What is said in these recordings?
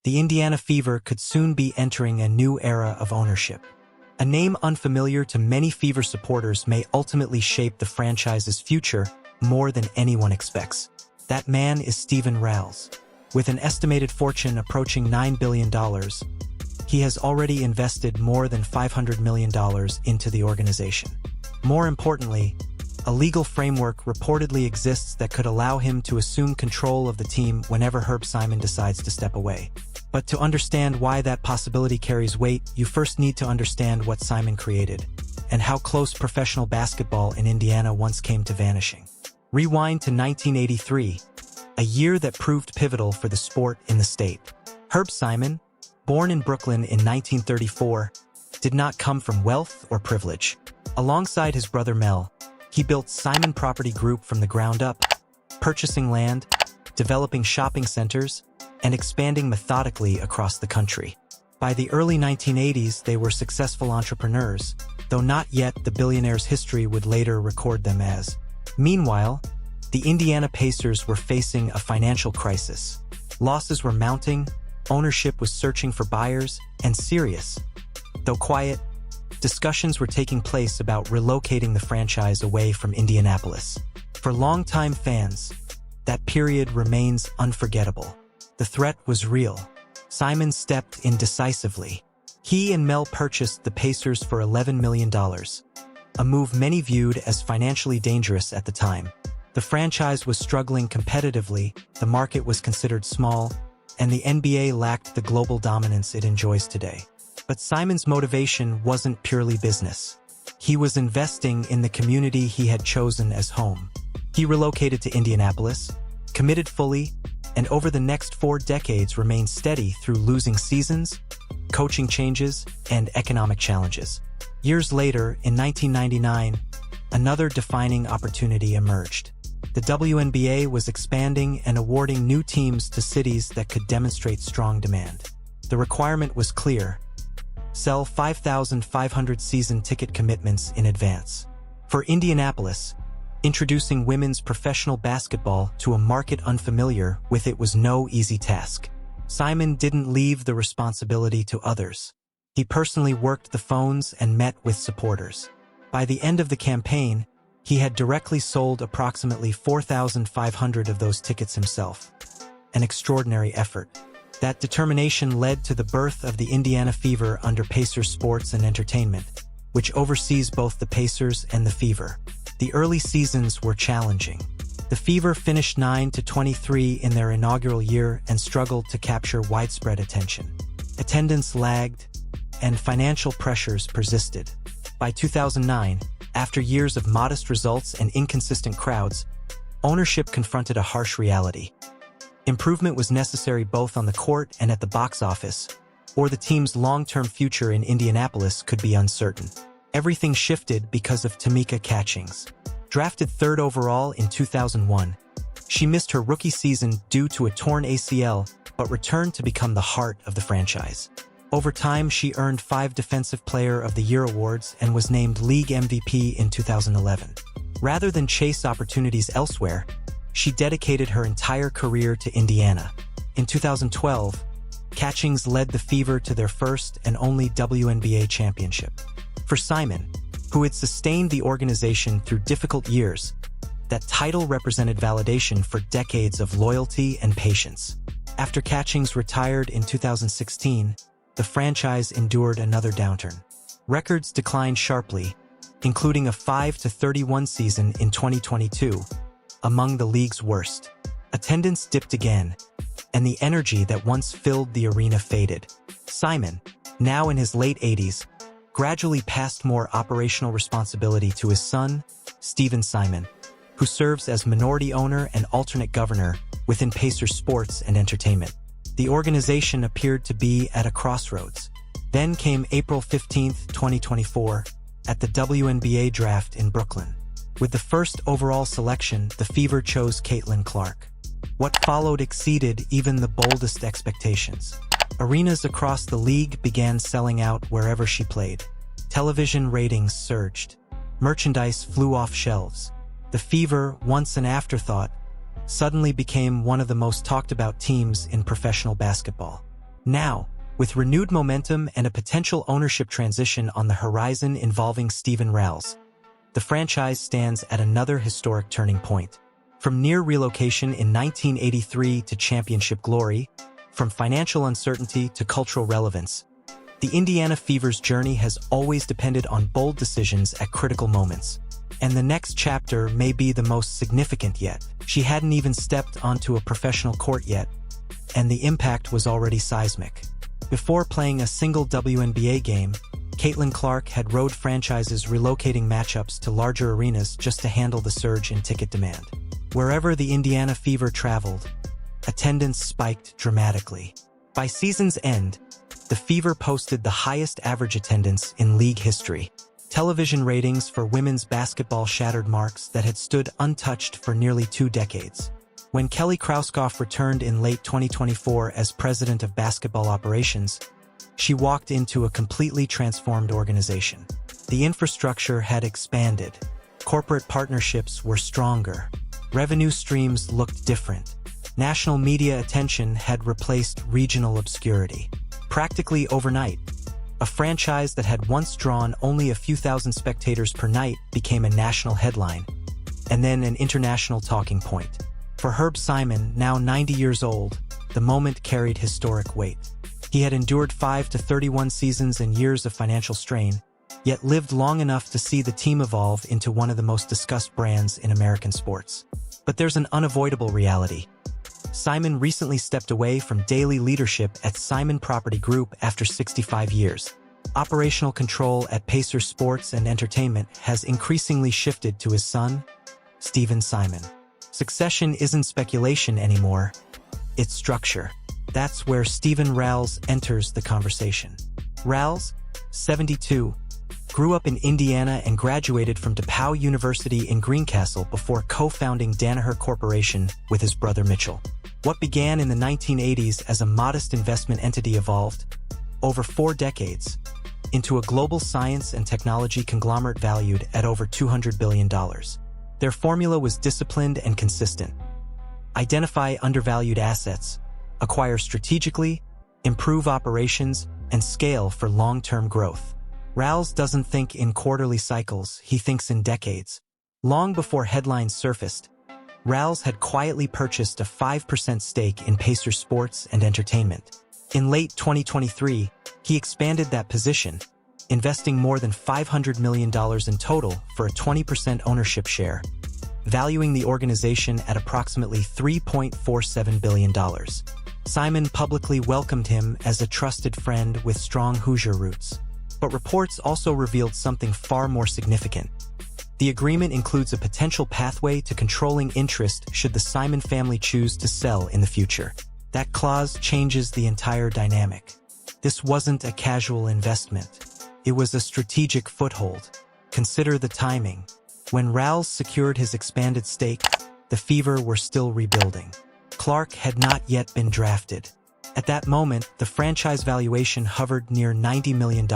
the Indiana Fever could soon be entering a new era of ownership. A name unfamiliar to many Fever supporters may ultimately shape the franchise's future more than anyone expects. That man is Stephen Rales. With an estimated fortune approaching $9 billion, he has already invested more than $500 million into the organization. More importantly, a legal framework reportedly exists that could allow him to assume control of the team whenever Herb Simon decides to step away. But to understand why that possibility carries weight, you first need to understand what Simon created, and how close professional basketball in Indiana once came to vanishing. Rewind to 1983, a year that proved pivotal for the sport in the state. Herb Simon, born in Brooklyn in 1934, did not come from wealth or privilege. Alongside his brother Mel, he built Simon Property Group from the ground up, purchasing land, developing shopping centers, and expanding methodically across the country. By the early 1980s, they were successful entrepreneurs, though not yet the billionaires history would later record them as. Meanwhile, the Indiana Pacers were facing a financial crisis. Losses were mounting, ownership was searching for buyers, and serious, though quiet, discussions were taking place about relocating the franchise away from Indianapolis. For longtime fans, that period remains unforgettable. The threat was real. Simon stepped in decisively. He and Mel purchased the Pacers for $11 million, a move many viewed as financially dangerous at the time. The franchise was struggling competitively, the market was considered small, and the NBA lacked the global dominance it enjoys today. But Simon's motivation wasn't purely business. He was investing in the community he had chosen as home. He relocated to Indianapolis, committed fully, and over the next 4 decades remained steady through losing seasons, coaching changes, and economic challenges. Years later, in 1999, another defining opportunity emerged. The WNBA was expanding and awarding new teams to cities that could demonstrate strong demand. The requirement was clear: sell 5,500 season ticket commitments in advance. For Indianapolis, introducing women's professional basketball to a market unfamiliar with it was no easy task. Simon didn't leave the responsibility to others. He personally worked the phones and met with supporters. By the end of the campaign, he had directly sold approximately 4,500 of those tickets himself. An extraordinary effort. That determination led to the birth of the Indiana Fever under Pacers Sports and Entertainment, which oversees both the Pacers and the Fever. The early seasons were challenging. The Fever finished 9-23 in their inaugural year and struggled to capture widespread attention. Attendance lagged, and financial pressures persisted. By 2009, after years of modest results and inconsistent crowds, ownership confronted a harsh reality. Improvement was necessary both on the court and at the box office, or the team's long-term future in Indianapolis could be uncertain. Everything shifted because of Tamika Catchings. Drafted 3rd overall in 2001, she missed her rookie season due to a torn ACL, but returned to become the heart of the franchise. Over time, she earned 5 Defensive Player of the Year awards and was named League MVP in 2011. Rather than chase opportunities elsewhere, she dedicated her entire career to Indiana. In 2012, Catchings led the Fever to their first and only WNBA championship. For Simon, who had sustained the organization through difficult years, that title represented validation for decades of loyalty and patience. After Catchings retired in 2016, the franchise endured another downturn. Records declined sharply, including a 5-31 season in 2022, among the league's worst. Attendance dipped again, and the energy that once filled the arena faded. Simon, now in his late 80s, gradually passed more operational responsibility to his son, Stephen Simon, who serves as minority owner and alternate governor within Pacers Sports and Entertainment. The organization appeared to be at a crossroads. Then came April 15, 2024, at the WNBA draft in Brooklyn. With the first overall selection, the Fever chose Caitlin Clark. What followed exceeded even the boldest expectations. Arenas across the league began selling out wherever she played. Television ratings surged. Merchandise flew off shelves. The Fever, once an afterthought, suddenly became one of the most talked about teams in professional basketball. Now, with renewed momentum and a potential ownership transition on the horizon involving Steven Rales, the franchise stands at another historic turning point. From near relocation in 1983 to championship glory, from financial uncertainty to cultural relevance, the Indiana Fever's journey has always depended on bold decisions at critical moments. And the next chapter may be the most significant yet. She hadn't even stepped onto a professional court yet, and the impact was already seismic. Before playing a single WNBA game, Caitlin Clark had rode franchises relocating matchups to larger arenas just to handle the surge in ticket demand. Wherever the Indiana Fever traveled, attendance spiked dramatically. By season's end, the Fever posted the highest average attendance in league history. Television ratings for women's basketball shattered marks that had stood untouched for nearly 2 decades. When Kelly Krauskopf returned in late 2024 as president of basketball operations, she walked into a completely transformed organization. The infrastructure had expanded. Corporate partnerships were stronger. Revenue streams looked different. National media attention had replaced regional obscurity. Practically overnight, a franchise that had once drawn only a few thousand spectators per night became a national headline, and then an international talking point. For Herb Simon, now 90 years old, the moment carried historic weight. He had endured 5 to 31 seasons and years of financial strain, yet lived long enough to see the team evolve into one of the most discussed brands in American sports. But there's an unavoidable reality. Simon recently stepped away from daily leadership at Simon Property Group after 65 years. Operational control at Pacers Sports and Entertainment has increasingly shifted to his son, Steven Simon. Succession isn't speculation anymore, it's structure. That's where Steven Rales enters the conversation. Rales, 72, grew up in Indiana and graduated from DePauw University in Greencastle before co-founding Danaher Corporation with his brother Mitchell. What began in the 1980s as a modest investment entity evolved, over 4 decades, into a global science and technology conglomerate valued at over $200 billion. Their formula was disciplined and consistent. Identify undervalued assets, acquire strategically, improve operations, and scale for long-term growth. Rales doesn't think in quarterly cycles, he thinks in decades. Long before headlines surfaced, Rales had quietly purchased a 5% stake in Pacers Sports and Entertainment. In late 2023, he expanded that position, investing more than $500 million in total for a 20% ownership share, valuing the organization at approximately $3.47 billion. Simon publicly welcomed him as a trusted friend with strong Hoosier roots. But reports also revealed something far more significant. The agreement includes a potential pathway to controlling interest should the Simon family choose to sell in the future. That clause changes the entire dynamic. This wasn't a casual investment. It was a strategic foothold. Consider the timing. When Rales secured his expanded stake, the Fever were still rebuilding. Clark had not yet been drafted. At that moment, the franchise valuation hovered near $90 million,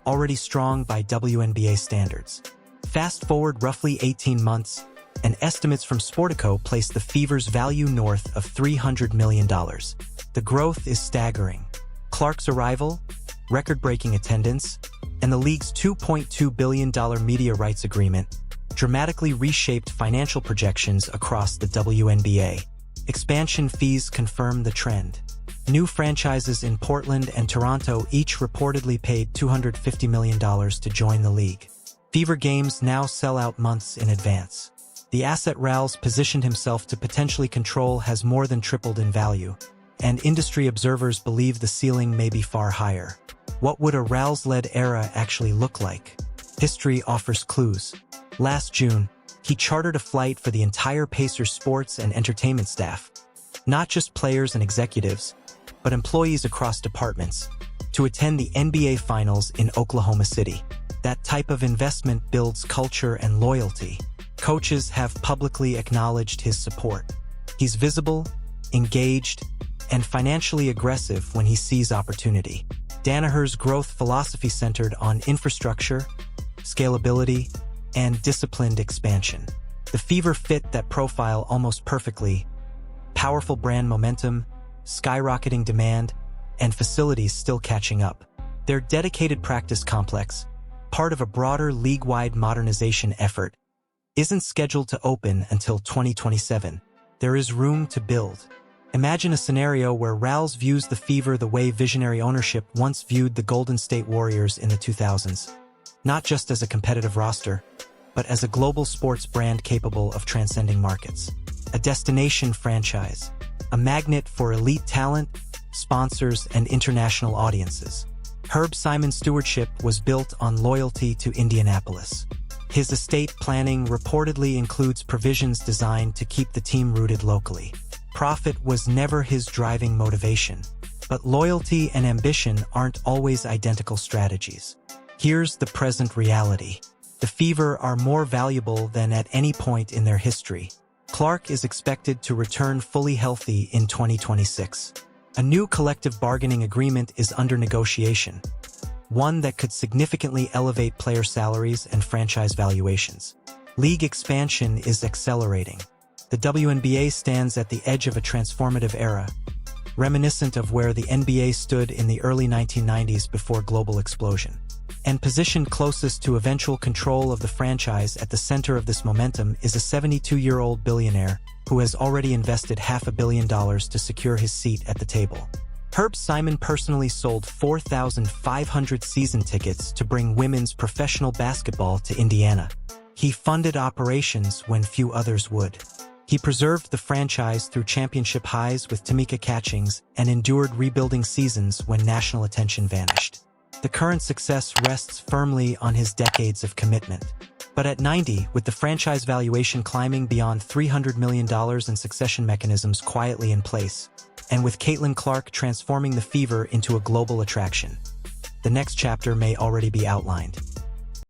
already strong by WNBA standards. Fast forward roughly 18 months, and estimates from Sportico place the Fever's value north of $300 million. The growth is staggering. Clark's arrival, record-breaking attendance, and the league's $2.2 billion media rights agreement dramatically reshaped financial projections across the WNBA. Expansion fees confirm the trend. New franchises in Portland and Toronto each reportedly paid $250 million to join the league. Fever games now sell out months in advance. The asset Rales positioned himself to potentially control has more than tripled in value, and industry observers believe the ceiling may be far higher. What would a Rales-led era actually look like? History offers clues. Last June, he chartered a flight for the entire Pacers Sports and Entertainment staff, not just players and executives, but employees across departments, to attend the NBA Finals in Oklahoma City. That type of investment builds culture and loyalty. Coaches have publicly acknowledged his support. He's visible, engaged, and financially aggressive when he sees opportunity. Danaher's growth philosophy centered on infrastructure, scalability, and disciplined expansion. The Fever fit that profile almost perfectly. Powerful brand momentum, skyrocketing demand, and facilities still catching up. Their dedicated practice complex, part of a broader league-wide modernization effort, isn't scheduled to open until 2027. There is room to build. Imagine a scenario where Rales views the Fever the way visionary ownership once viewed the Golden State Warriors in the 2000s. Not just as a competitive roster, but as a global sports brand capable of transcending markets. A destination franchise, a magnet for elite talent, sponsors, and international audiences. Herb Simon's stewardship was built on loyalty to Indianapolis. His estate planning reportedly includes provisions designed to keep the team rooted locally. Profit was never his driving motivation, but loyalty and ambition aren't always identical strategies. Here's the present reality. The Fever are more valuable than at any point in their history. Clark is expected to return fully healthy in 2026. A new collective bargaining agreement is under negotiation, one that could significantly elevate player salaries and franchise valuations. League expansion is accelerating. The WNBA stands at the edge of a transformative era, reminiscent of where the NBA stood in the early 1990s before global explosion. And positioned closest to eventual control of the franchise at the center of this momentum is a 72-year-old billionaire who has already invested $500 million to secure his seat at the table. Herb Simon personally sold 4,500 season tickets to bring women's professional basketball to Indiana. He funded operations when few others would. He preserved the franchise through championship highs with Tamika Catchings and endured rebuilding seasons when national attention vanished. The current success rests firmly on his decades of commitment. But at 90, with the franchise valuation climbing beyond $300 million and succession mechanisms quietly in place, and with Caitlin Clark transforming the Fever into a global attraction, the next chapter may already be outlined.